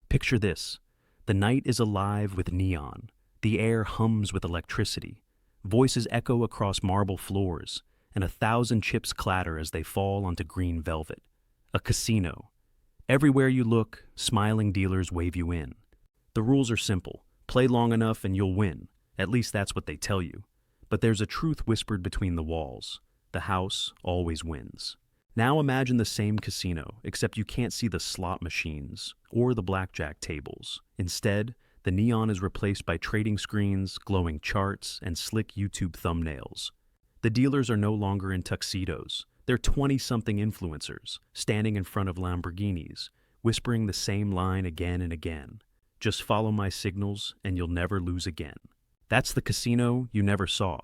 Picture this. The night is alive with neon. The air hums with electricity. Voices echo across marble floors, and 1,000 chips clatter as they fall onto green velvet. A casino. Everywhere you look, smiling dealers wave you in. The rules are simple. Play long enough and you'll win. At least that's what they tell you. But there's a truth whispered between the walls. The house always wins. Now imagine the same casino, except you can't see the slot machines or the blackjack tables. Instead, the neon is replaced by trading screens, glowing charts, and slick YouTube thumbnails. The dealers are no longer in tuxedos. They're 20-something influencers, standing in front of Lamborghinis, whispering the same line again and again. Just follow my signals and you'll never lose again. That's the casino you never saw.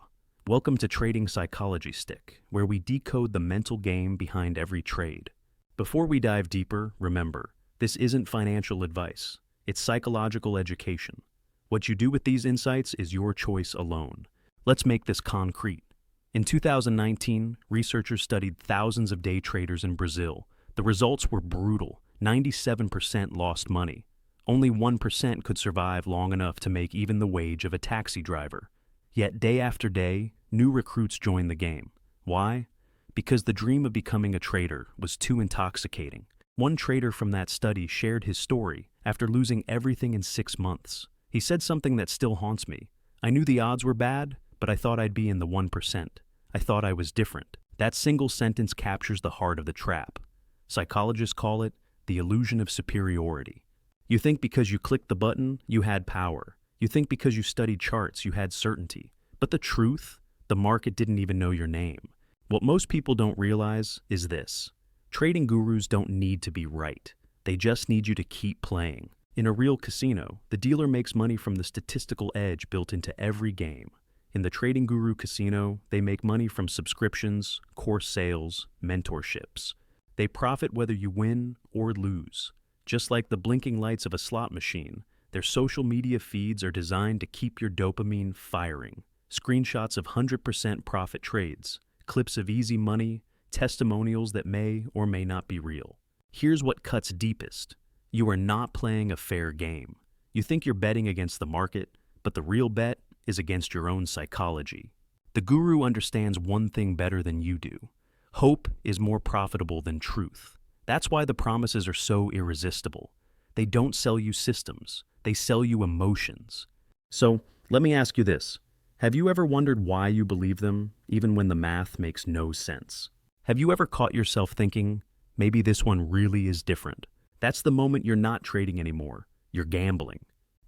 Welcome to Trading Psychology Stick, where we decode the mental game behind every trade. Before we dive deeper, remember, this isn't financial advice. It's psychological education. What you do with these insights is your choice alone. Let's make this concrete. In 2019, researchers studied thousands of day traders in Brazil. The results were brutal. 97% lost money. Only 1% could survive long enough to make even the wage of a taxi driver. Yet day after day, new recruits joined the game. Why? Because the dream of becoming a trader was too intoxicating. One trader from that study shared his story after losing everything in 6 months. He said something that still haunts me. I knew the odds were bad, but I thought I'd be in the 1%. I thought I was different. That single sentence captures the heart of the trap. Psychologists call it the illusion of superiority. You think because you clicked the button, you had power. You think because you studied charts, you had certainty. But the truth, the market didn't even know your name. What most people don't realize is this. Trading gurus don't need to be right. They just need you to keep playing. In a real casino, the dealer makes money from the statistical edge built into every game. In the Trading Guru casino, they make money from subscriptions, course sales, mentorships. They profit whether you win or lose. Just like the blinking lights of a slot machine, their social media feeds are designed to keep your dopamine firing. Screenshots of 100% profit trades, clips of easy money, testimonials that may or may not be real. Here's what cuts deepest. You are not playing a fair game. You think you're betting against the market, but the real bet is against your own psychology. The guru understands one thing better than you do. Hope is more profitable than truth. That's why the promises are so irresistible. They don't sell you systems. They sell you emotions. So, let me ask you this. Have you ever wondered why you believe them, even when the math makes no sense? Have you ever caught yourself thinking, maybe this one really is different? That's the moment you're not trading anymore. You're gambling.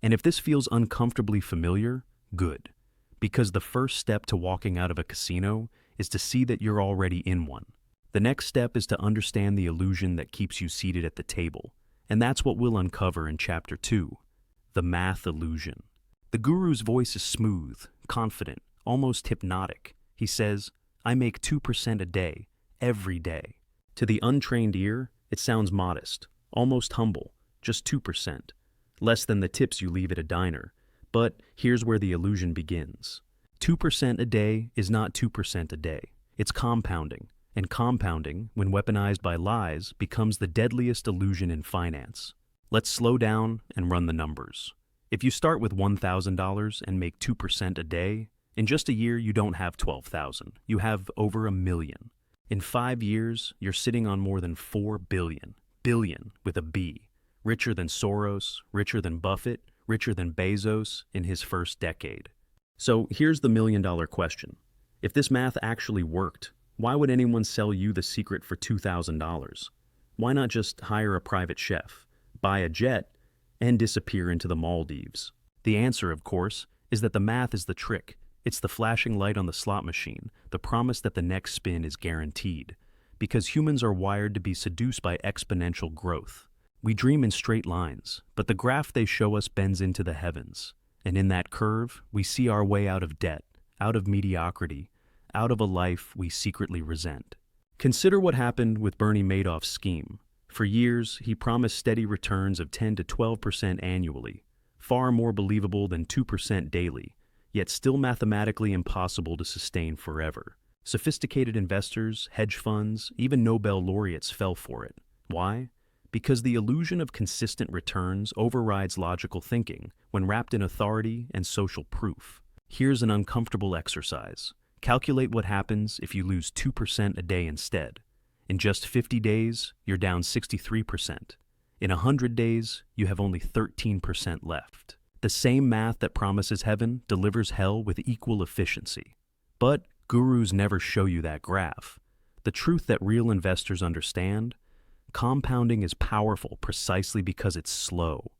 And if this feels uncomfortably familiar, good. Because the first step to walking out of a casino is to see that you're already in one. The next step is to understand the illusion that keeps you seated at the table. And that's what we'll uncover in Chapter 2, the math illusion. The guru's voice is smooth, confident, almost hypnotic. He says, I make 2% a day, every day. To the untrained ear, it sounds modest, almost humble, just 2%, less than the tips you leave at a diner. But here's where the illusion begins. 2% a day is not 2% a day. It's compounding. And compounding, when weaponized by lies, becomes the deadliest illusion in finance. Let's slow down and run the numbers. If you start with $1,000 and make 2% a day, in just a year you don't have $12,000. You have over $1 million. In 5 years, you're sitting on more than $4 billion. Billion with a B. Richer than Soros, richer than Buffett, richer than Bezos in his first decade. So here's the million-dollar question. If this math actually worked, why would anyone sell you the secret for $2,000? Why not just hire a private chef, buy a jet, and disappear into the Maldives? The answer, of course, is that the math is the trick. It's the flashing light on the slot machine, the promise that the next spin is guaranteed. Because humans are wired to be seduced by exponential growth. We dream in straight lines, but the graph they show us bends into the heavens. And in that curve, we see our way out of debt, out of mediocrity, out of a life we secretly resent. Consider what happened with Bernie Madoff's scheme. For years, he promised steady returns of 10 to 12% annually, far more believable than 2% daily, yet still mathematically impossible to sustain forever. Sophisticated investors, hedge funds, even Nobel laureates fell for it. Why? Because the illusion of consistent returns overrides logical thinking when wrapped in authority and social proof. Here's an uncomfortable exercise. Calculate what happens if you lose 2% a day instead. In just 50 days, you're down 63%. In 100 days, you have only 13% left. The same math that promises heaven delivers hell with equal efficiency. But gurus never show you that graph. The truth that real investors understand: compounding is powerful precisely because it's slow.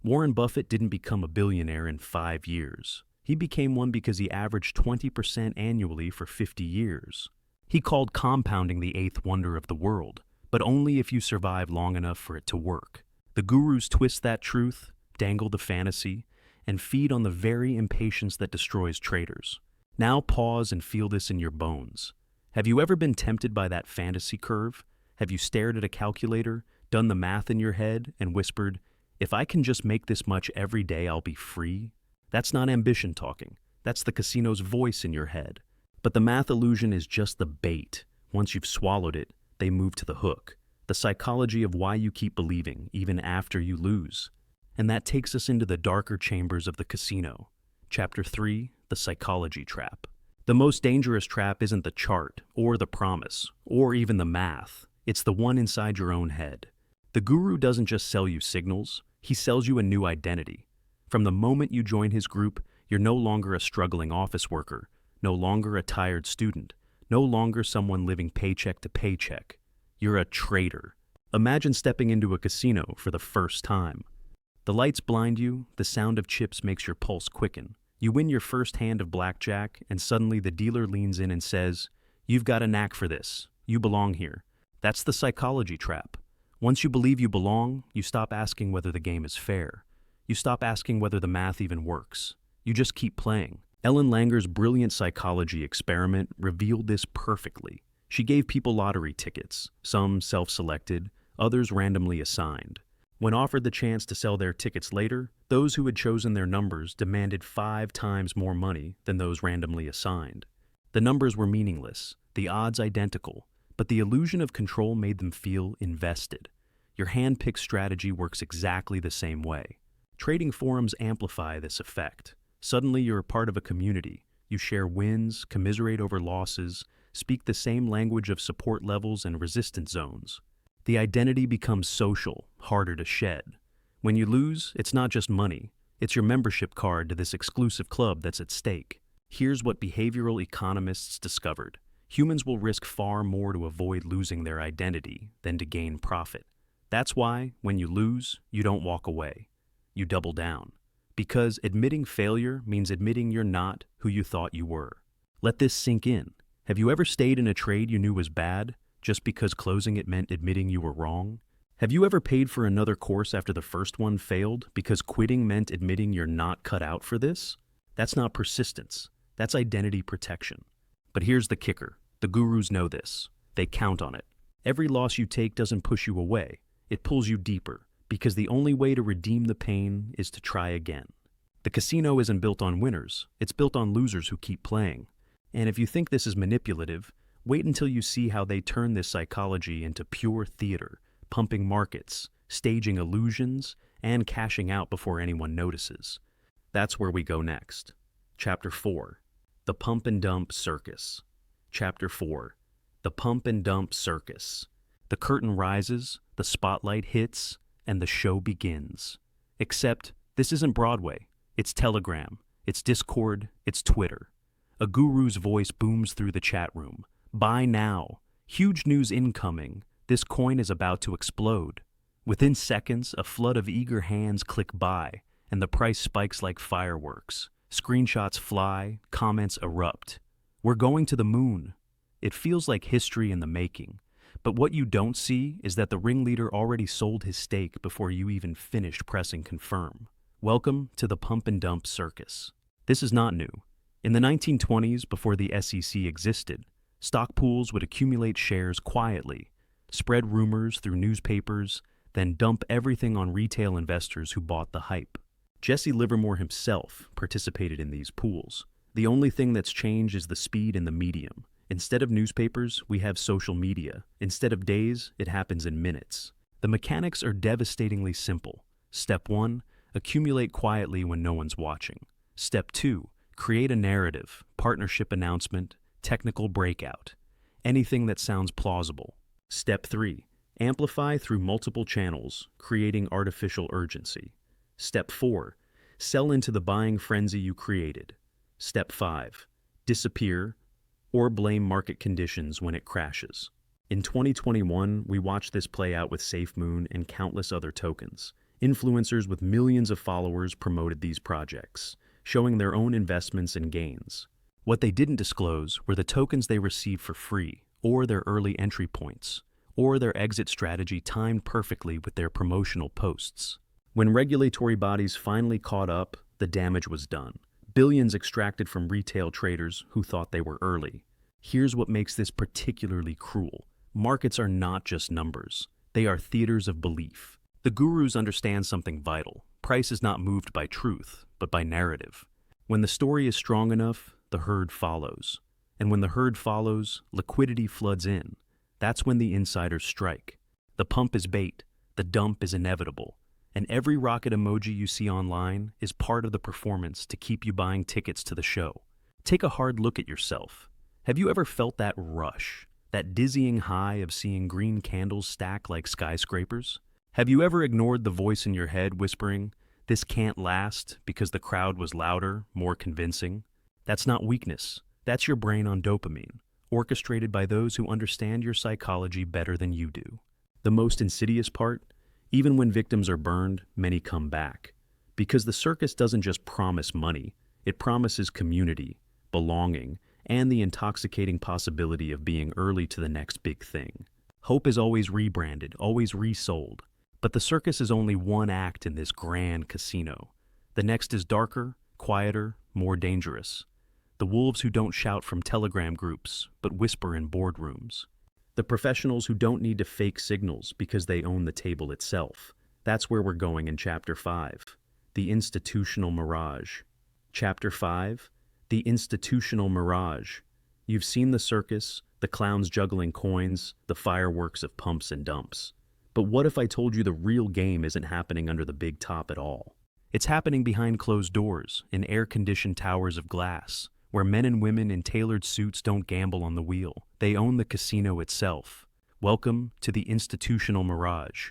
Warren Buffett didn't become a billionaire in 5 years. He became one because he averaged 20% annually for 50 years. He called compounding the eighth wonder of the world, but only if you survive long enough for it to work. The gurus twist that truth, dangle the fantasy, and feed on the very impatience that destroys traders. Now pause and feel this in your bones. Have you ever been tempted by that fantasy curve? Have you stared at a calculator, done the math in your head, and whispered, "If I can just make this much every day, I'll be free"? That's not ambition talking. That's the casino's voice in your head. But the math illusion is just the bait. Once you've swallowed it, they move to the hook. The psychology of why you keep believing, even after you lose. And that takes us into the darker chambers of the casino. Chapter 3, the psychology trap. The most dangerous trap isn't the chart, or the promise, or even the math. It's the one inside your own head. The guru doesn't just sell you signals, he sells you a new identity. From the moment you join his group, you're no longer a struggling office worker, no longer a tired student, no longer someone living paycheck to paycheck. You're a trader. Imagine stepping into a casino for the first time. The lights blind you, the sound of chips makes your pulse quicken. You win your first hand of blackjack, and suddenly the dealer leans in and says, "You've got a knack for this. You belong here." That's the psychology trap. Once you believe you belong, you stop asking whether the game is fair. You stop asking whether the math even works. You just keep playing. Ellen Langer's brilliant psychology experiment revealed this perfectly. She gave people lottery tickets, some self-selected, others randomly assigned. When offered the chance to sell their tickets later, those who had chosen their numbers demanded 5 times more money than those randomly assigned. The numbers were meaningless, the odds identical, but the illusion of control made them feel invested. Your hand-picked strategy works exactly the same way. Trading forums amplify this effect. Suddenly you're a part of a community. You share wins, commiserate over losses, speak the same language of support levels and resistance zones. The identity becomes social, harder to shed. When you lose, it's not just money. It's your membership card to this exclusive club that's at stake. Here's what behavioral economists discovered. Humans will risk far more to avoid losing their identity than to gain profit. That's why, when you lose, you don't walk away. You double down. Because admitting failure means admitting you're not who you thought you were. Let this sink in. Have you ever stayed in a trade you knew was bad, just because closing it meant admitting you were wrong? Have you ever paid for another course after the first one failed because quitting meant admitting you're not cut out for this? That's not persistence. That's identity protection. But here's the kicker. The gurus know this. They count on it. Every loss you take doesn't push you away. It pulls you deeper, because the only way to redeem the pain is to try again. The casino isn't built on winners. It's built on losers who keep playing. And if you think this is manipulative, wait until you see how they turn this psychology into pure theater, pumping markets, staging illusions, and cashing out before anyone notices. That's where we go next. Chapter 4. The Pump and Dump Circus. Chapter 4. The Pump and Dump Circus. The curtain rises, the spotlight hits, and the show begins. Except, this isn't Broadway. It's Telegram. It's Discord. It's Twitter. A guru's voice booms through the chat room. Buy now. Huge news incoming. This coin is about to explode. Within seconds, a flood of eager hands click buy, and the price spikes like fireworks. Screenshots fly, comments erupt. We're going to the moon. It feels like history in the making. But what you don't see is that the ringleader already sold his stake before you even finished pressing confirm. Welcome to the pump and dump circus. This is not new. In the 1920s, before the SEC existed, stock pools would accumulate shares quietly, spread rumors through newspapers, then dump everything on retail investors who bought the hype. Jesse Livermore himself participated in these pools. The only thing that's changed is the speed and the medium. Instead of newspapers, we have social media. Instead of days, it happens in minutes. The mechanics are devastatingly simple. Step 1, accumulate quietly when no one's watching. Step 2, create a narrative, partnership announcement, technical breakout, anything that sounds plausible. Step 3, amplify through multiple channels, creating artificial urgency. Step 4, sell into the buying frenzy you created. Step 5, disappear or blame market conditions when it crashes. In 2021, we watched this play out with SafeMoon and countless other tokens. Influencers with millions of followers promoted these projects, showing their own investments and gains. What they didn't disclose were the tokens they received for free, or their early entry points, or their exit strategy timed perfectly with their promotional posts. When regulatory bodies finally caught up, the damage was done. Billions extracted from retail traders who thought they were early. Here's what makes this particularly cruel. Markets are not just numbers. They are theaters of belief. The gurus understand something vital. Price is not moved by truth, but by narrative. When the story is strong enough, the herd follows. And when the herd follows, liquidity floods in. That's when the insiders strike. The pump is bait. The dump is inevitable. And every rocket emoji you see online is part of the performance to keep you buying tickets to the show. Take a hard look at yourself. Have you ever felt that rush? That dizzying high of seeing green candles stack like skyscrapers? Have you ever ignored the voice in your head whispering, "This can't last," because the crowd was louder, more convincing? That's not weakness. That's your brain on dopamine, orchestrated by those who understand your psychology better than you do. The most insidious part? Even when victims are burned, many come back. Because the circus doesn't just promise money, it promises community, belonging, and the intoxicating possibility of being early to the next big thing. Hope is always rebranded, always resold. But the circus is only one act in this grand casino. The next is darker, quieter, more dangerous. The wolves who don't shout from Telegram groups, but whisper in boardrooms. The professionals who don't need to fake signals because they own the table itself. That's where we're going in Chapter 5, the institutional mirage. Chapter 5, the institutional mirage. You've seen the circus, the clowns juggling coins, the fireworks of pumps and dumps. But what if I told you the real game isn't happening under the big top at all? It's happening behind closed doors, in air-conditioned towers of glass, where men and women in tailored suits don't gamble on the wheel. They own the casino itself. Welcome to the institutional mirage.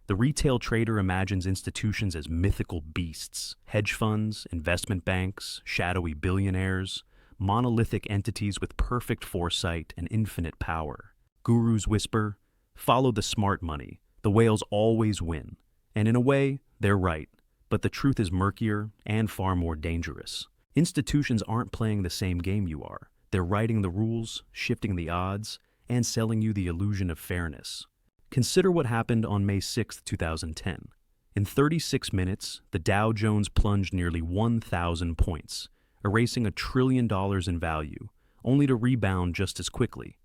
The retail trader imagines institutions as mythical beasts, hedge funds, investment banks, shadowy billionaires, monolithic entities with perfect foresight and infinite power. Gurus whisper, "Follow the smart money. The whales always win." And in a way, they're right. But the truth is murkier and far more dangerous. Institutions aren't playing the same game you are. They're writing the rules, shifting the odds, and selling you the illusion of fairness. Consider what happened on May 6, 2010. In 36 minutes, the Dow Jones plunged nearly 1,000 points, erasing $1 trillion in value, only to rebound just as quickly.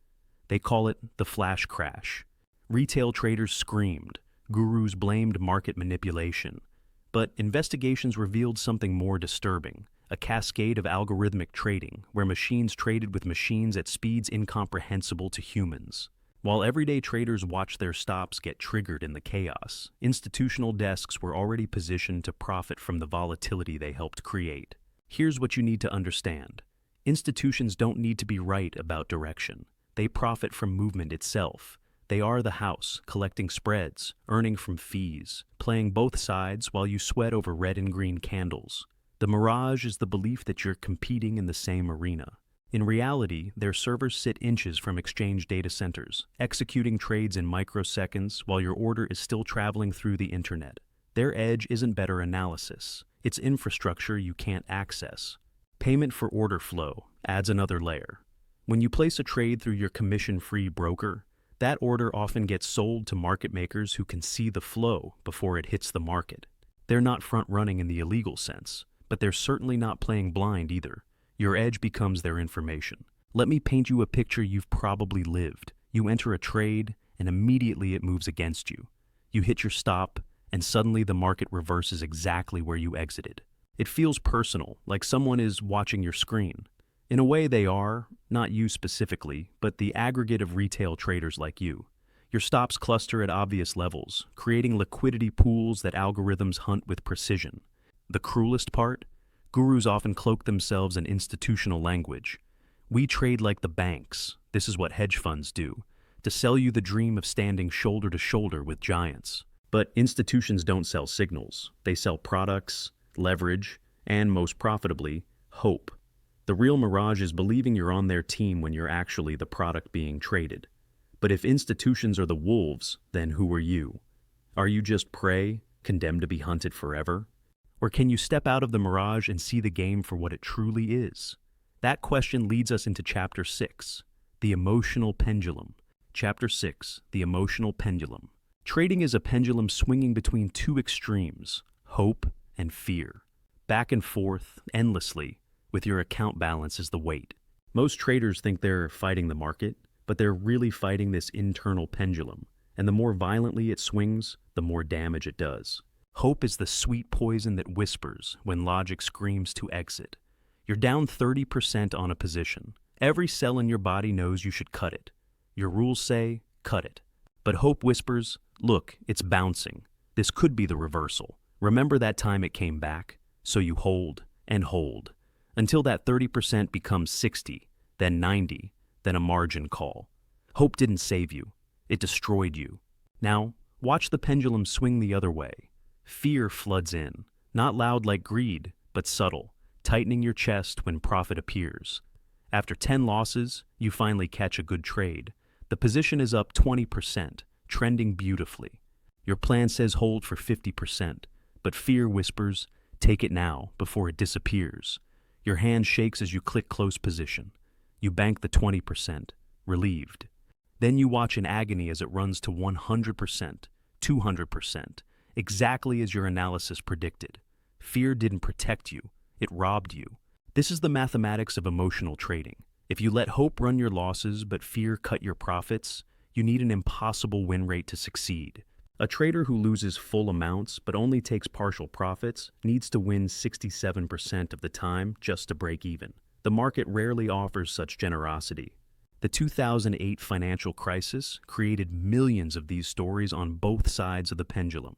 They call it the flash crash. Retail traders screamed, gurus blamed market manipulation. But investigations revealed something more disturbing, a cascade of algorithmic trading, where machines traded with machines at speeds incomprehensible to humans. While everyday traders watched their stops get triggered in the chaos, institutional desks were already positioned to profit from the volatility they helped create. Here's what you need to understand. Institutions don't need to be right about direction. They profit from movement itself. They are the house, collecting spreads, earning from fees, playing both sides while you sweat over red and green candles. The mirage is the belief that you're competing in the same arena. In reality, their servers sit inches from exchange data centers, executing trades in microseconds while your order is still traveling through the internet. Their edge isn't better analysis. It's infrastructure you can't access. Payment for order flow adds another layer. When you place a trade through your commission-free broker, that order often gets sold to market makers who can see the flow before it hits the market. They're not front-running in the illegal sense, but they're certainly not playing blind either. Your edge becomes their information. Let me paint you a picture you've probably lived. You enter a trade, and immediately it moves against you. You hit your stop, and suddenly the market reverses exactly where you exited. It feels personal, like someone is watching your screen. In a way they are, not you specifically, but the aggregate of retail traders like you. Your stops cluster at obvious levels, creating liquidity pools that algorithms hunt with precision. The cruelest part? Gurus often cloak themselves in institutional language. We trade like the banks, this is what hedge funds do, to sell you the dream of standing shoulder to shoulder with giants. But institutions don't sell signals. They sell products, leverage, and most profitably, hope. The real Mirage is believing you're on their team when you're actually the product being traded. But if institutions are the wolves, then who are you? Are you just prey, condemned to be hunted forever? Or can you step out of the Mirage and see the game for what it truly is? That question leads us into Chapter 6, the emotional pendulum. Chapter 6, the emotional pendulum. Trading is a pendulum swinging between two extremes, hope and fear. Back and forth, endlessly, with your account balance as the weight. Most traders think they're fighting the market, but they're really fighting this internal pendulum, and the more violently it swings, the more damage it does. Hope is the sweet poison that whispers when logic screams to exit. You're down 30% on a position. Every cell in your body knows you should cut it. Your rules say, cut it. But hope whispers, look, it's bouncing. This could be the reversal. Remember that time it came back? So you hold and hold, until that 30% becomes 60, then 90, then a margin call. Hope didn't save you. It destroyed you. Now, watch the pendulum swing the other way. Fear floods in, not loud like greed, but subtle, tightening your chest when profit appears. After 10 losses, you finally catch a good trade. The position is up 20%, trending beautifully. Your plan says hold for 50%, but fear whispers, take it now before it disappears. Your hand shakes as you click close position. You bank the 20%, relieved. Then you watch in agony as it runs to 100%, 200%, exactly as your analysis predicted. Fear didn't protect you, it robbed you. This is the mathematics of emotional trading. If you let hope run your losses but fear cut your profits, you need an impossible win rate to succeed. A trader who loses full amounts but only takes partial profits needs to win 67% of the time just to break even. The market rarely offers such generosity. The 2008 financial crisis created millions of these stories on both sides of the pendulum.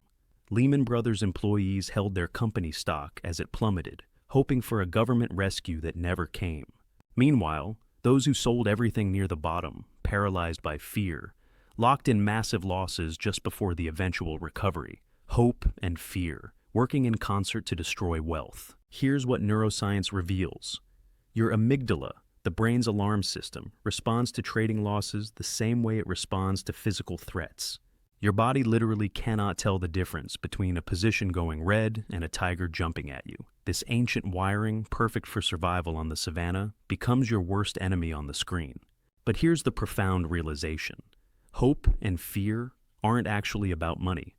Lehman Brothers employees held their company stock as it plummeted, hoping for a government rescue that never came. Meanwhile, those who sold everything near the bottom, paralyzed by fear, locked in massive losses just before the eventual recovery. Hope and fear, working in concert to destroy wealth. Here's what neuroscience reveals. Your amygdala, the brain's alarm system, responds to trading losses the same way it responds to physical threats. Your body literally cannot tell the difference between a position going red and a tiger jumping at you. This ancient wiring, perfect for survival on the savannah, becomes your worst enemy on the screen. But here's the profound realization. Hope and fear aren't actually about money.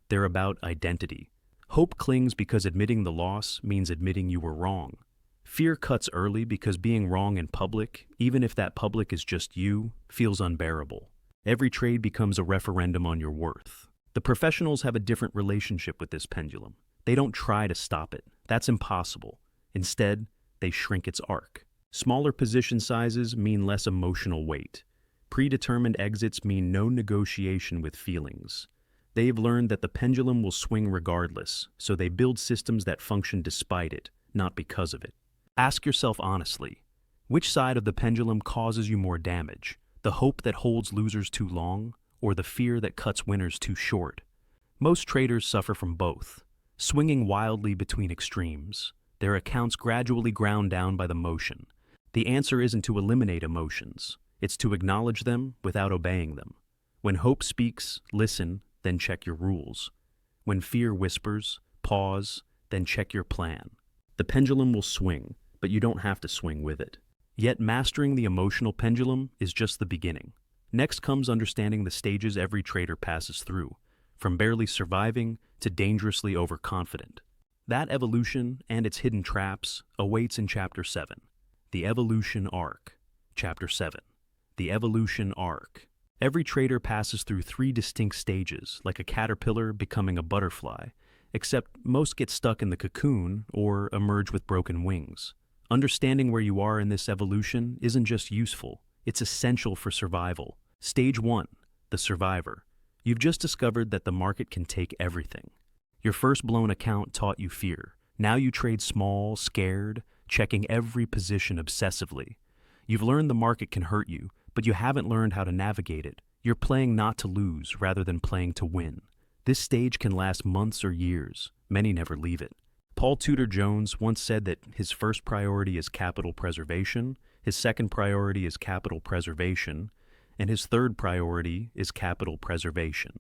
They're about identity. Hope clings because admitting the loss means admitting you were wrong. Fear cuts early because being wrong in public, even if that public is just you, feels unbearable. Every trade becomes a referendum on your worth. The professionals have a different relationship with this pendulum. They don't try to stop it. That's impossible. Instead, they shrink its arc. Smaller position sizes mean less emotional weight. Predetermined exits mean no negotiation with feelings. They've learned that the pendulum will swing regardless, so they build systems that function despite it, not because of it. Ask yourself honestly, which side of the pendulum causes you more damage? The hope that holds losers too long, or the fear that cuts winners too short? Most traders suffer from both, swinging wildly between extremes, their accounts gradually ground down by the motion. The answer isn't to eliminate emotions, it's to acknowledge them without obeying them. When hope speaks, listen, then check your rules. When fear whispers, pause, then check your plan. The pendulum will swing, but you don't have to swing with it. Yet mastering the emotional pendulum is just the beginning. Next comes understanding the stages every trader passes through, from barely surviving to dangerously overconfident. That evolution and its hidden traps awaits in Chapter 7, the evolution arc. Chapter 7, the evolution arc. Every trader passes through 3 distinct stages, like a caterpillar becoming a butterfly, except most get stuck in the cocoon or emerge with broken wings. Understanding where you are in this evolution isn't just useful, it's essential for survival. Stage 1, the survivor. You've just discovered that the market can take everything. Your first blown account taught you fear. Now you trade small, scared, checking every position obsessively. You've learned the market can hurt you, but you haven't learned how to navigate it. You're playing not to lose rather than playing to win. This stage can last months or years. Many never leave it. Paul Tudor Jones once said that his first priority is capital preservation, his second priority is capital preservation, and his third priority is capital preservation.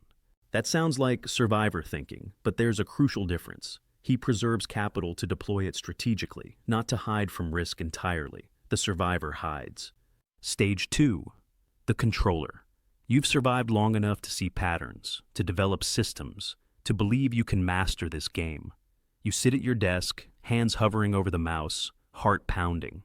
That sounds like survivor thinking, but there's a crucial difference. He preserves capital to deploy it strategically, not to hide from risk entirely. The survivor hides. Stage 2. The controller. You've survived long enough to see patterns, to develop systems, to believe you can master this game. You sit at your desk, hands hovering over the mouse, heart pounding.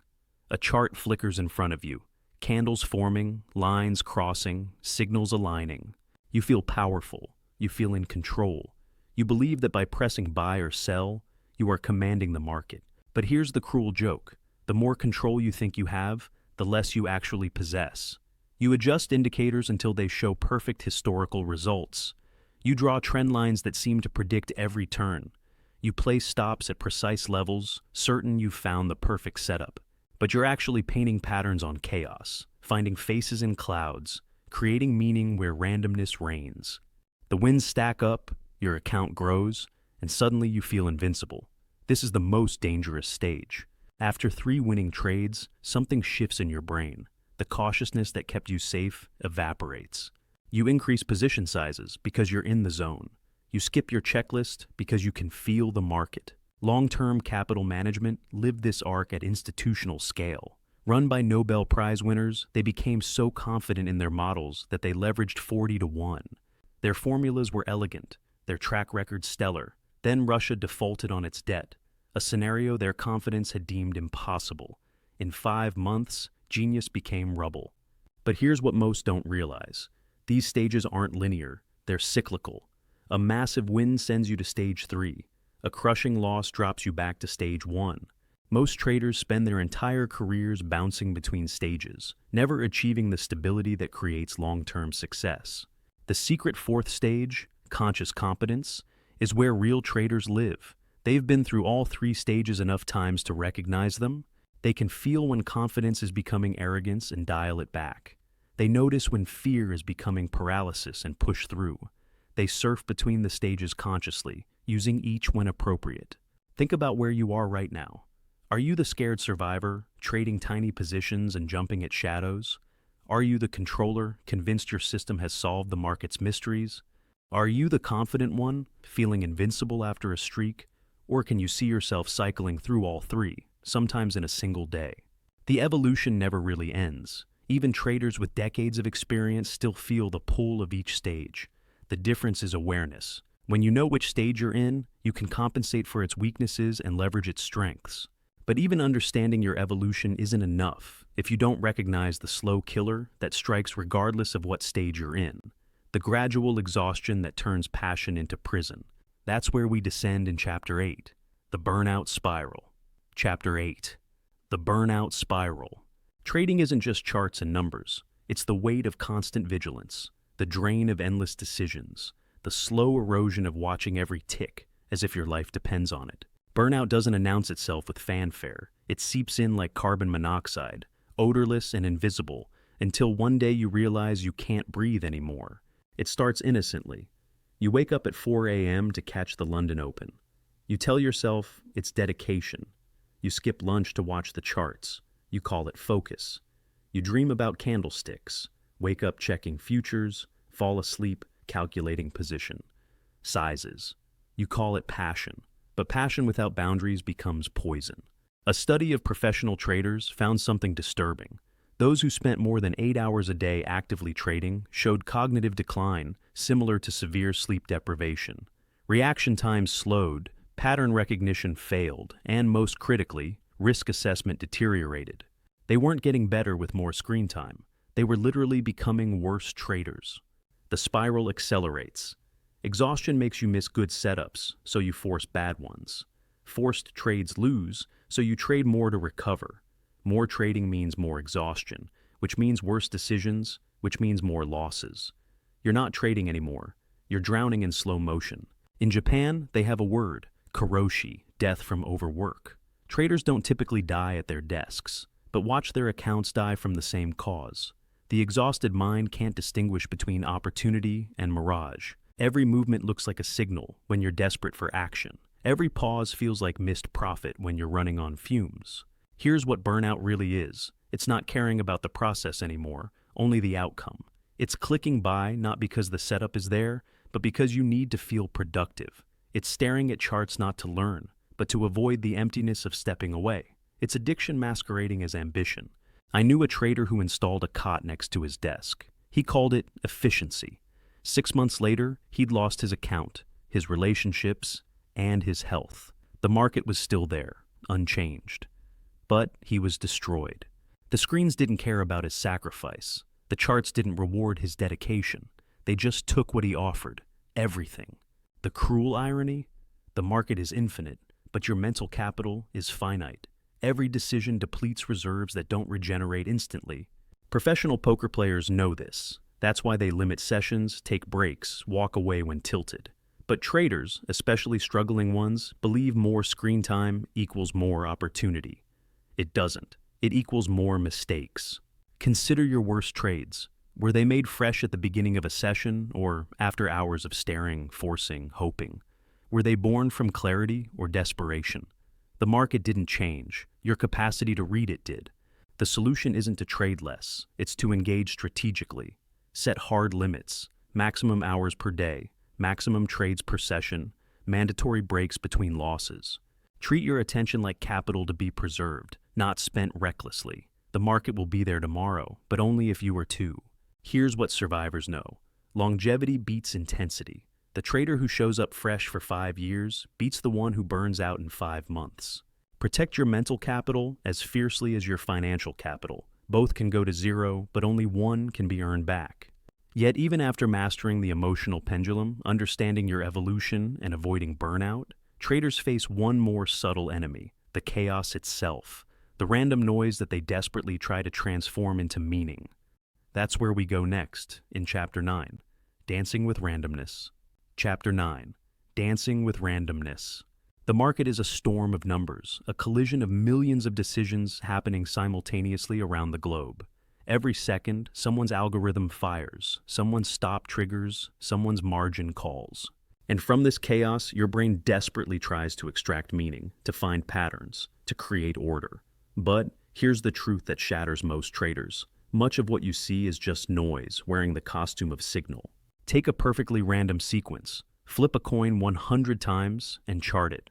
A chart flickers in front of you, candles forming, lines crossing, signals aligning. You feel powerful. You feel in control. You believe that by pressing buy or sell, you are commanding the market. But here's the cruel joke. The more control you think you have, the less you actually possess. You adjust indicators until they show perfect historical results. You draw trend lines that seem to predict every turn. You place stops at precise levels, certain you've found the perfect setup. But you're actually painting patterns on chaos, finding faces in clouds, creating meaning where randomness reigns. The wins stack up, your account grows, and suddenly you feel invincible. This is the most dangerous stage. After 3 winning trades, something shifts in your brain. The cautiousness that kept you safe evaporates. You increase position sizes because you're in the zone. You skip your checklist because you can feel the market. Long-term capital management lived this arc at institutional scale. Run by Nobel Prize winners, they became so confident in their models that they leveraged 40-1. Their formulas were elegant, their track record stellar. Then Russia defaulted on its debt, a scenario their confidence had deemed impossible. In 5 months, genius became rubble. But here's what most don't realize. These stages aren't linear, they're cyclical. A massive win sends you to stage 3. A crushing loss drops you back to stage 1. Most traders spend their entire careers bouncing between stages, never achieving the stability that creates long-term success. The secret 4th stage, conscious competence, is where real traders live. They've been through all 3 stages enough times to recognize them. They can feel when confidence is becoming arrogance and dial it back. They notice when fear is becoming paralysis and push through. They surf between the stages consciously, using each when appropriate. Think about where you are right now. Are you the scared survivor, trading tiny positions and jumping at shadows? Are you the controller, convinced your system has solved the market's mysteries? Are you the confident one, feeling invincible after a streak? Or can you see yourself cycling through all 3, sometimes in a single day? The evolution never really ends. Even traders with decades of experience still feel the pull of each stage. The difference is awareness. When you know which stage you're in, you can compensate for its weaknesses and leverage its strengths. But even understanding your evolution isn't enough if you don't recognize the slow killer that strikes regardless of what stage you're in. The gradual exhaustion that turns passion into prison. That's where we descend in Chapter 8, the Burnout Spiral. Chapter 8, the Burnout Spiral. Trading isn't just charts and numbers. It's the weight of constant vigilance, the drain of endless decisions, the slow erosion of watching every tick as if your life depends on it. Burnout doesn't announce itself with fanfare. It seeps in like carbon monoxide, odorless and invisible, until one day you realize you can't breathe anymore. It starts innocently. You wake up at 4 a.m. to catch the London Open. You tell yourself it's dedication. You skip lunch to watch the charts. You call it focus. You dream about candlesticks, wake up checking futures, fall asleep calculating position. Sizes. You call it passion. But passion without boundaries becomes poison. A study of professional traders found something disturbing. Those who spent more than 8 hours a day actively trading showed cognitive decline similar to severe sleep deprivation. Reaction times slowed, pattern recognition failed, and most critically, risk assessment deteriorated. They weren't getting better with more screen time. They were literally becoming worse traders. The spiral accelerates. Exhaustion makes you miss good setups, so you force bad ones. Forced trades lose, so you trade more to recover. More trading means more exhaustion, which means worse decisions, which means more losses. You're not trading anymore. You're drowning in slow motion. In Japan, they have a word, karoshi, death from overwork. Traders don't typically die at their desks, but watch their accounts die from the same cause. The exhausted mind can't distinguish between opportunity and mirage. Every movement looks like a signal when you're desperate for action. Every pause feels like missed profit when you're running on fumes. Here's what burnout really is. It's not caring about the process anymore, only the outcome. It's clicking by not because the setup is there, but because you need to feel productive. It's staring at charts not to learn, but to avoid the emptiness of stepping away. It's addiction masquerading as ambition. I knew a trader who installed a cot next to his desk. He called it efficiency. 6 months later, he'd lost his account, his relationships, and his health. The market was still there, unchanged. But he was destroyed. The screens didn't care about his sacrifice. The charts didn't reward his dedication. They just took what he offered, everything. The cruel irony? The market is infinite, but your mental capital is finite. Every decision depletes reserves that don't regenerate instantly. Professional poker players know this. That's why they limit sessions, take breaks, walk away when tilted. But traders, especially struggling ones, believe more screen time equals more opportunity. It doesn't. It equals more mistakes. Consider your worst trades. Were they made fresh at the beginning of a session or after hours of staring, forcing, hoping? Were they born from clarity or desperation? The market didn't change. Your capacity to read it did. The solution isn't to trade less. It's to engage strategically. Set hard limits, maximum hours per day, maximum trades per session, mandatory breaks between losses. Treat your attention like capital to be preserved, not spent recklessly. The market will be there tomorrow, but only if you are too. Here's what survivors know. Longevity beats intensity. The trader who shows up fresh for 5 years beats the one who burns out in 5 months. Protect your mental capital as fiercely as your financial capital. Both can go to zero, but only one can be earned back. Yet even after mastering the emotional pendulum, understanding your evolution, and avoiding burnout, traders face one more subtle enemy, the chaos itself, the random noise that they desperately try to transform into meaning. That's where we go next, in Chapter 9, Dancing with Randomness. Chapter 9, Dancing with Randomness. The market is a storm of numbers, a collision of millions of decisions happening simultaneously around the globe. Every second, someone's algorithm fires, someone's stop triggers, someone's margin calls. And from this chaos, your brain desperately tries to extract meaning, to find patterns, to create order. But here's the truth that shatters most traders. Much of what you see is just noise wearing the costume of signal. Take a perfectly random sequence, flip a coin 100 times, and chart it.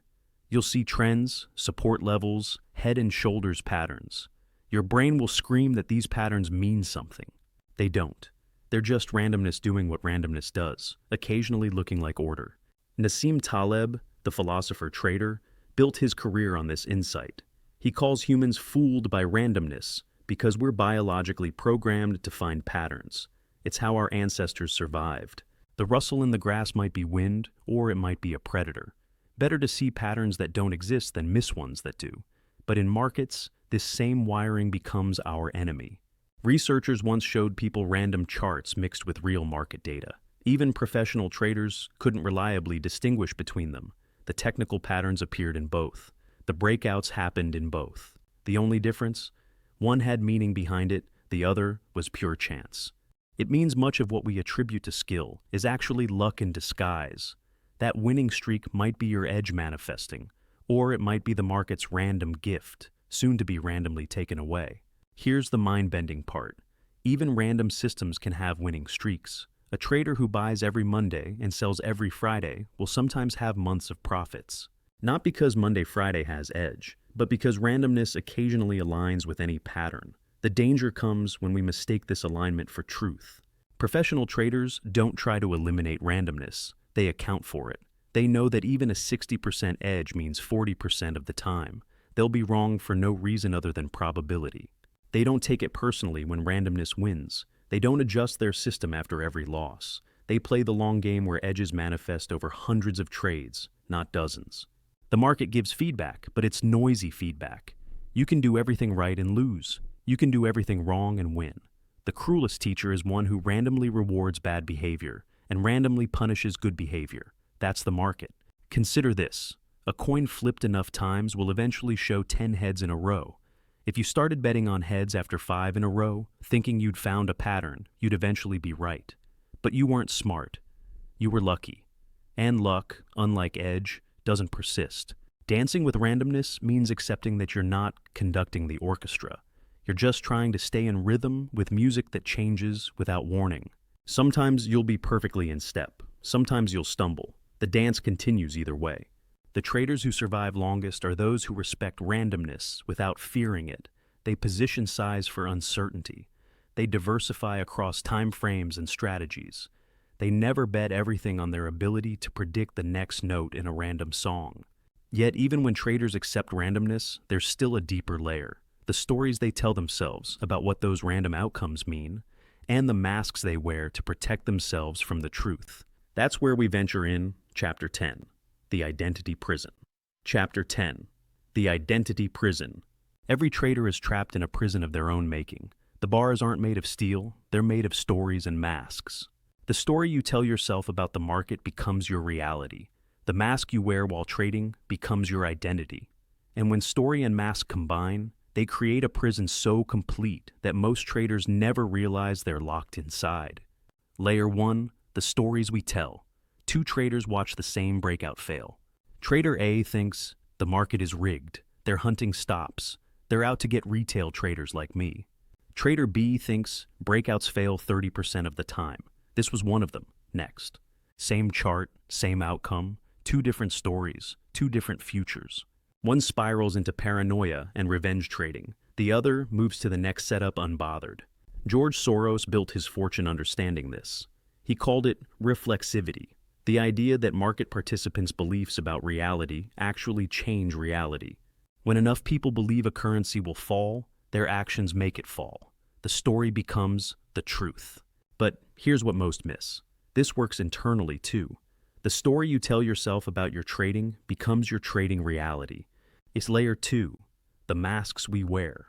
You'll see trends, support levels, head and shoulders patterns. Your brain will scream that these patterns mean something. They don't. They're just randomness doing what randomness does, occasionally looking like order. Nassim Taleb, the philosopher trader, built his career on this insight. He calls humans fooled by randomness because we're biologically programmed to find patterns. It's how our ancestors survived. The rustle in the grass might be wind, or it might be a predator. Better to see patterns that don't exist than miss ones that do. But in markets, this same wiring becomes our enemy. Researchers once showed people random charts mixed with real market data. Even professional traders couldn't reliably distinguish between them. The technical patterns appeared in both. The breakouts happened in both. The only difference? One had meaning behind it, the other was pure chance. It means much of what we attribute to skill is actually luck in disguise. That winning streak might be your edge manifesting, or it might be the market's random gift, soon to be randomly taken away. Here's the mind-bending part. Even random systems can have winning streaks. A trader who buys every Monday and sells every Friday will sometimes have months of profits. Not because Monday-Friday has edge, but because randomness occasionally aligns with any pattern. The danger comes when we mistake this alignment for truth. Professional traders don't try to eliminate randomness. They account for it. They know that even a 60% edge means 40% of the time. They'll be wrong for no reason other than probability. They don't take it personally when randomness wins. They don't adjust their system after every loss. They play the long game where edges manifest over hundreds of trades, not dozens. The market gives feedback, but it's noisy feedback. You can do everything right and lose. You can do everything wrong and win. The cruelest teacher is one who randomly rewards bad behavior and randomly punishes good behavior. That's the market. Consider this. A coin flipped enough times will eventually show 10 heads in a row. If you started betting on heads after 5 in a row, thinking you'd found a pattern, you'd eventually be right. But you weren't smart. You were lucky. And luck, unlike edge, doesn't persist. Dancing with randomness means accepting that you're not conducting the orchestra. You're just trying to stay in rhythm with music that changes without warning. Sometimes you'll be perfectly in step. Sometimes you'll stumble. The dance continues either way. The traders who survive longest are those who respect randomness without fearing it. They position size for uncertainty. They diversify across time frames and strategies. They never bet everything on their ability to predict the next note in a random song. Yet even when traders accept randomness, there's still a deeper layer. The stories they tell themselves about what those random outcomes mean, and the masks they wear to protect themselves from the truth. That's where we venture in Chapter 10, The Identity Prison. Chapter 10, The Identity Prison. Every trader is trapped in a prison of their own making. The bars aren't made of steel, they're made of stories and masks. The story you tell yourself about the market becomes your reality. The mask you wear while trading becomes your identity. And when story and mask combine, they create a prison so complete that most traders never realize they're locked inside. Layer 1, the stories we tell. 2 traders watch the same breakout fail. Trader A thinks, the market is rigged, they're hunting stops, they're out to get retail traders like me. Trader B thinks, breakouts fail 30% of the time. This was one of them. Next. Same chart, same outcome, 2 different stories, 2 different futures. One spirals into paranoia and revenge trading. The other moves to the next setup unbothered. George Soros built his fortune understanding this. He called it reflexivity, the idea that market participants' beliefs about reality actually change reality. When enough people believe a currency will fall, their actions make it fall. The story becomes the truth. But here's what most miss. This works internally too. The story you tell yourself about your trading becomes your trading reality. It's layer 2, the masks we wear.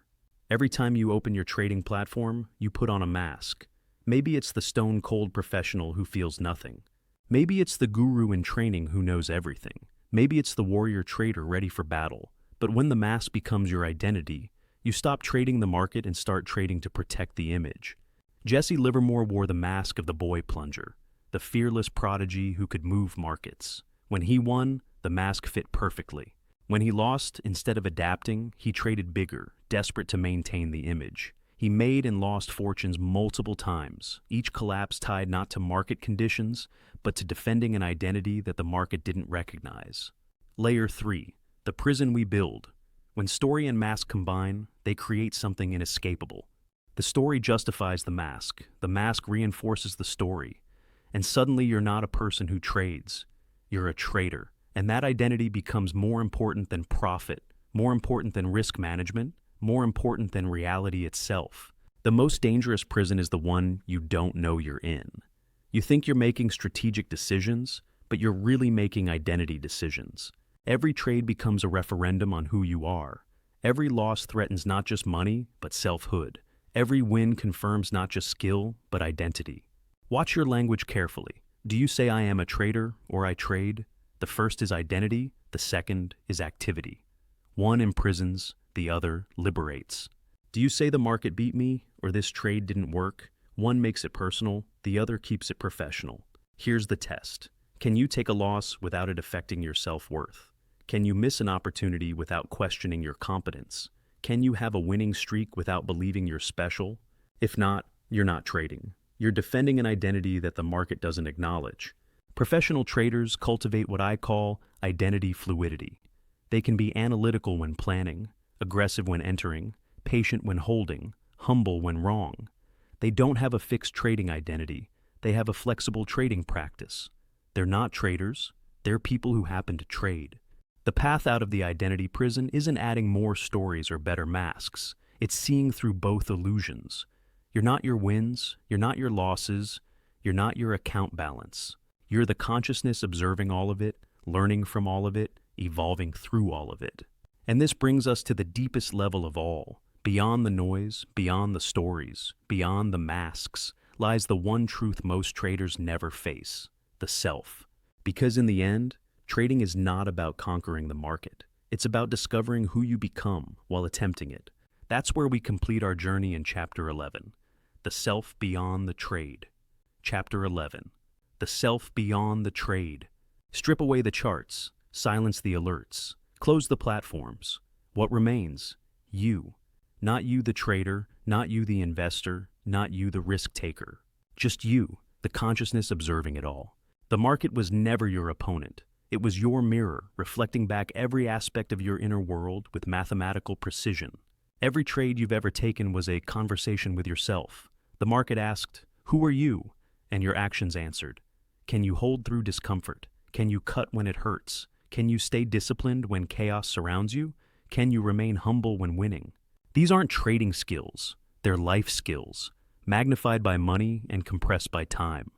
Every time you open your trading platform, you put on a mask. Maybe it's the stone-cold professional who feels nothing. Maybe it's the guru in training who knows everything. Maybe it's the warrior trader ready for battle. But when the mask becomes your identity, you stop trading the market and start trading to protect the image. Jesse Livermore wore the mask of the boy plunger, the fearless prodigy who could move markets. When he won, the mask fit perfectly. When he lost, instead of adapting, he traded bigger, desperate to maintain the image. He made and lost fortunes multiple times, each collapse tied not to market conditions, but to defending an identity that the market didn't recognize. Layer 3, the prison we build. When story and mask combine, they create something inescapable. The story justifies the mask reinforces the story, and suddenly you're not a person who trades, you're a trader. And that identity becomes more important than profit, more important than risk management, more important than reality itself. The most dangerous prison is the one you don't know you're in. You think you're making strategic decisions, but you're really making identity decisions. Every trade becomes a referendum on who you are. Every loss threatens not just money, but selfhood. Every win confirms not just skill, but identity. Watch your language carefully. Do you say I am a trader or I trade? The first is identity, the second is activity. One imprisons, the other liberates. Do you say the market beat me or this trade didn't work? One makes it personal, the other keeps it professional. Here's the test. Can you take a loss without it affecting your self-worth? Can you miss an opportunity without questioning your competence? Can you have a winning streak without believing you're special? If not, you're not trading. You're defending an identity that the market doesn't acknowledge. Professional traders cultivate what I call identity fluidity. They can be analytical when planning, aggressive when entering, patient when holding, humble when wrong. They don't have a fixed trading identity. They have a flexible trading practice. They're not traders. They're people who happen to trade. The path out of the identity prison isn't adding more stories or better masks. It's seeing through both illusions. You're not your wins. You're not your losses. You're not your account balance. You're the consciousness observing all of it, learning from all of it, evolving through all of it. And this brings us to the deepest level of all, Beyond the noise, beyond the stories, beyond the masks, lies the one truth most traders never face: the self. Because in the end, trading is not about conquering the market. It's about discovering who you become while attempting it. That's where we complete our journey in Chapter 11, The Self Beyond the Trade. Chapter 11, The Self Beyond the Trade. Strip away the charts, silence the alerts, close the platforms. What remains? You. Not you the trader, not you the investor, not you the risk taker. Just you, the consciousness observing it all. The market was never your opponent. It was your mirror, reflecting back every aspect of your inner world with mathematical precision. Every trade you've ever taken was a conversation with yourself. The market asked, "Who are you?" And your actions answered. Can you hold through discomfort? Can you cut when it hurts? Can you stay disciplined when chaos surrounds you? Can you remain humble when winning? These aren't trading skills, they're life skills, magnified by money and compressed by time.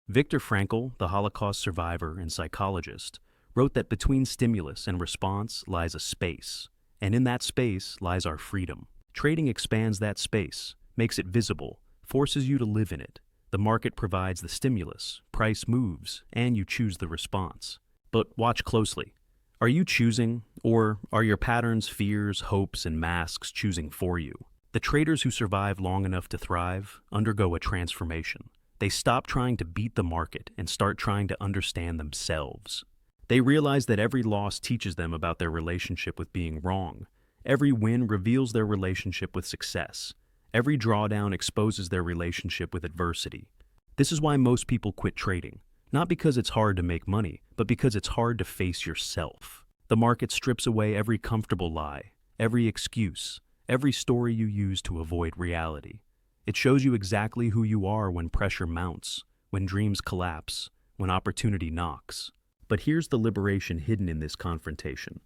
Viktor Frankl, the Holocaust survivor and psychologist, wrote that between stimulus and response lies a space, and in that space lies our freedom. Trading expands that space, makes it visible, forces you to live in it. The market provides the stimulus, price moves, and you choose the response. But watch closely. Are you choosing, or are your patterns, fears, hopes, and masks choosing for you? The traders who survive long enough to thrive undergo a transformation. They stop trying to beat the market and start trying to understand themselves. They realize that every loss teaches them about their relationship with being wrong. Every win reveals their relationship with success. Every drawdown exposes their relationship with adversity. This is why most people quit trading. Not because it's hard to make money, but because it's hard to face yourself. The market strips away every comfortable lie, every excuse, every story you use to avoid reality. It shows you exactly who you are when pressure mounts, when dreams collapse, when opportunity knocks. But here's the liberation hidden in this confrontation.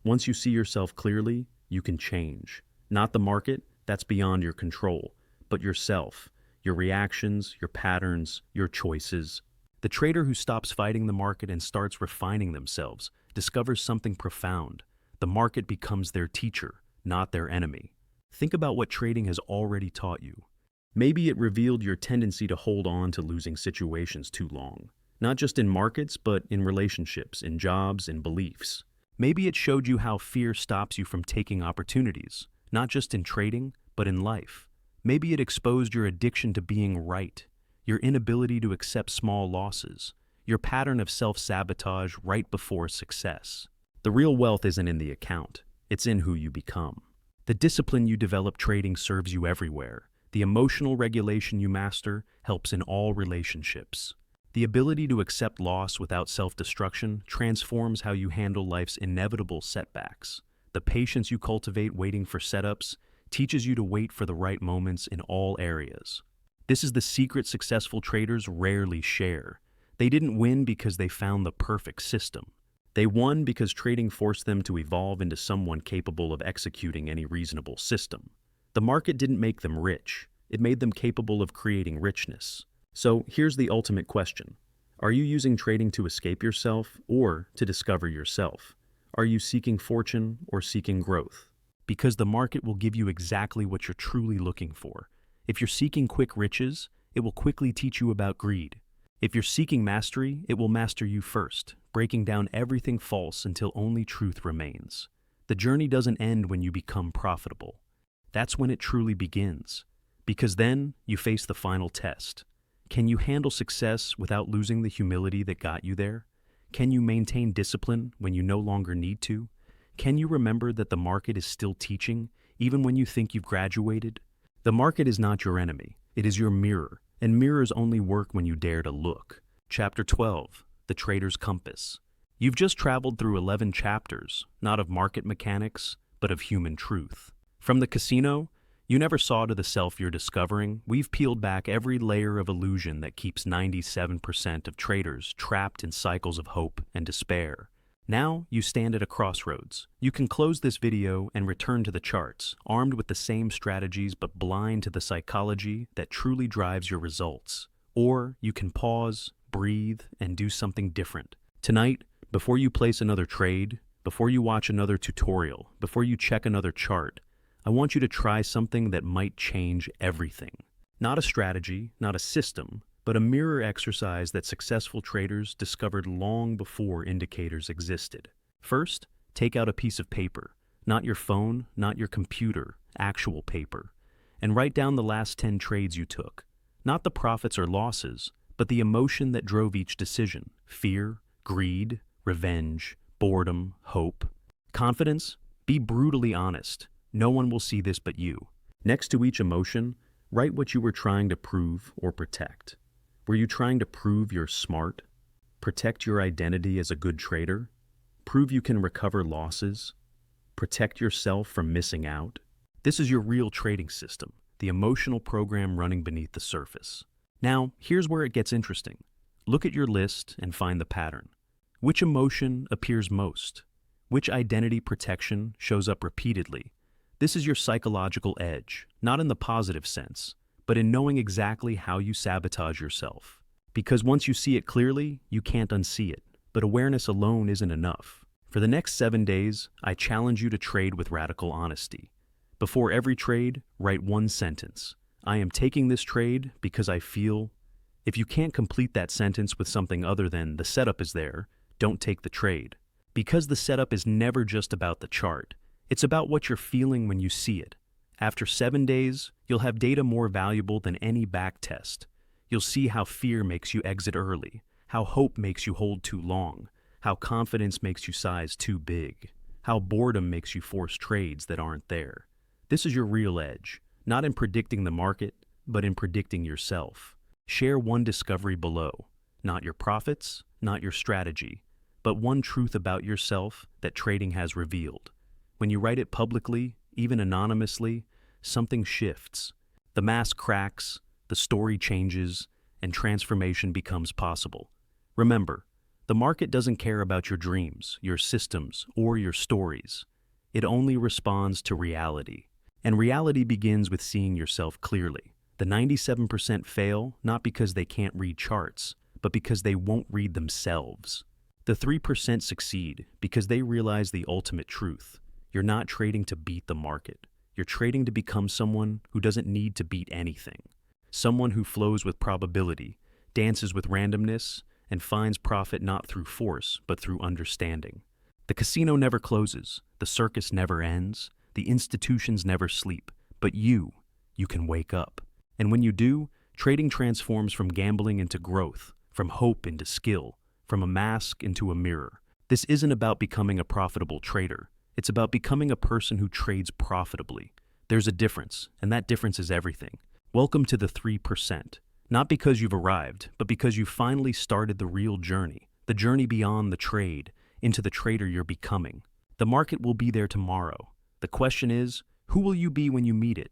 Once you see yourself clearly, you can change. Not the market, that's beyond your control, but yourself, your reactions, your patterns, your choices. The trader who stops fighting the market and starts refining themselves discovers something profound. The market becomes their teacher, not their enemy. Think about what trading has already taught you. Maybe it revealed your tendency to hold on to losing situations too long. Not just in markets, but in relationships, in jobs, in beliefs. Maybe it showed you how fear stops you from taking opportunities, not just in trading, but in life. Maybe it exposed your addiction to being right, your inability to accept small losses, your pattern of self-sabotage right before success. The real wealth isn't in the account, it's in who you become. The discipline you develop trading serves you everywhere. The emotional regulation you master helps in all relationships. The ability to accept loss without self-destruction transforms how you handle life's inevitable setbacks. The patience you cultivate waiting for setups teaches you to wait for the right moments in all areas. This is the secret successful traders rarely share. They didn't win because they found the perfect system. They won because trading forced them to evolve into someone capable of executing any reasonable system. The market didn't make them rich. It made them capable of creating richness. So here's the ultimate question. Are you using trading to escape yourself or to discover yourself? Are you seeking fortune or seeking growth? Because the market will give you exactly what you're truly looking for. If you're seeking quick riches, it will quickly teach you about greed. If you're seeking mastery, it will master you first, breaking down everything false until only truth remains. The journey doesn't end when you become profitable. That's when it truly begins. Because then, you face the final test. Can you handle success without losing the humility that got you there? Can you maintain discipline when you no longer need to? Can you remember that the market is still teaching, even when you think you've graduated? The market is not your enemy. It is your mirror, and mirrors only work when you dare to look. Chapter 12, The Trader's Compass. You've just traveled through 11 chapters, not of market mechanics, but of human truth. From the casino, you never saw to the self you're discovering. We've peeled back every layer of illusion that keeps 97% of traders trapped in cycles of hope and despair. Now, you stand at a crossroads. You can close this video and return to the charts, armed with the same strategies but blind to the psychology that truly drives your results. Or you can pause, breathe, and do something different. Tonight, before you place another trade, before you watch another tutorial, before you check another chart, I want you to try something that might change everything. Not a strategy, not a system, but a mirror exercise that successful traders discovered long before indicators existed. First, take out a piece of paper, not your phone, not your computer, actual paper, and write down the last 10 trades you took. Not the profits or losses, but the emotion that drove each decision: fear, greed, revenge, boredom, hope. Confidence? Be brutally honest. No one will see this but you. Next to each emotion, write what you were trying to prove or protect. Were you trying to prove you're smart? Protect your identity as a good trader? Prove you can recover losses? Protect yourself from missing out? This is your real trading system, the emotional program running beneath the surface. Now, here's where it gets interesting. Look at your list and find the pattern. Which emotion appears most? Which identity protection shows up repeatedly? This is your psychological edge, not in the positive sense, but in knowing exactly how you sabotage yourself. Because once you see it clearly, you can't unsee it. But awareness alone isn't enough. For the next 7 days, I challenge you to trade with radical honesty. Before every trade, write one sentence. I am taking this trade because I feel. If you can't complete that sentence with something other than the setup is there, don't take the trade. Because the setup is never just about the chart. It's about what you're feeling when you see it. After 7 days, you'll have data more valuable than any back test. You'll see how fear makes you exit early, how hope makes you hold too long, how confidence makes you size too big, how boredom makes you force trades that aren't there. This is your real edge, not in predicting the market, but in predicting yourself. Share one discovery below, not your profits, not your strategy, but one truth about yourself that trading has revealed. When you write it publicly, even anonymously, something shifts. The mask cracks, the story changes, and transformation becomes possible. Remember, the market doesn't care about your dreams, your systems, or your stories. It only responds to reality. And reality begins with seeing yourself clearly. The 97% fail not because they can't read charts, but because they won't read themselves. The 3% succeed because they realize the ultimate truth. You're not trading to beat the market. You're trading to become someone who doesn't need to beat anything. Someone who flows with probability, dances with randomness, and finds profit not through force, but through understanding. The casino never closes. The circus never ends. The institutions never sleep. But you can wake up. And when you do, trading transforms from gambling into growth, from hope into skill, from a mask into a mirror. This isn't about becoming a profitable trader. It's about becoming a person who trades profitably. There's a difference, and that difference is everything. Welcome to the 3%. Not because you've arrived, but because you finally started the real journey, the journey beyond the trade, into the trader you're becoming. The market will be there tomorrow. The question is, who will you be when you meet it?